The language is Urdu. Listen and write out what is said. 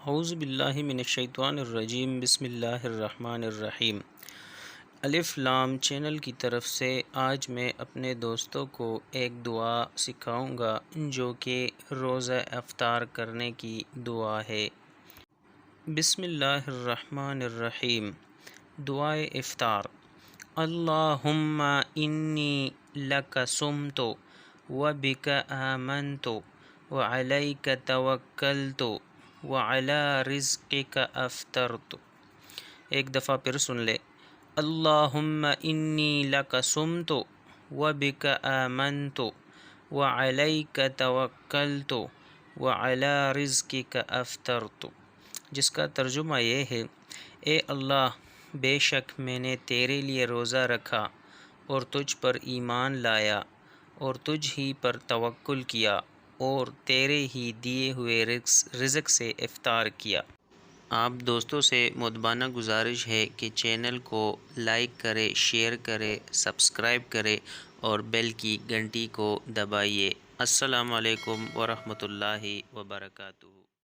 اعوذ باللہ من الشیطان الرجیم، بسم اللہ الرحمن الرحیم۔ الف لام چینل کی طرف سے آج میں اپنے دوستوں کو ایک دعا سکھاؤں گا جو کہ روزہ افطار کرنے کی دعا ہے۔ بسم اللہ الرحمن الرحیم۔ دعائے افطار: اللہم انی لک صمت وبک آمنت وعلیک توکلت وعلی رزقک افطرت۔ ایک دفعہ پھر سن لے۔ اللہم انی لک صمت وبک آمنت وعلیک توکلت وعلی رزقک افطرت، جس کا ترجمہ یہ ہے: اے اللہ، بے شک میں نے تیرے لیے روزہ رکھا اور تجھ پر ایمان لایا اور تجھ ہی پر توکل کیا اور تیرے ہی دیے ہوئے رزق سے افطار کیا۔ آپ دوستوں سے مؤدبانہ گزارش ہے کہ چینل کو لائک کرے، شیئر کرے، سبسکرائب کرے اور بیل کی گھنٹی کو دبائیے۔ السلام علیکم ورحمۃ اللہ وبرکاتہ۔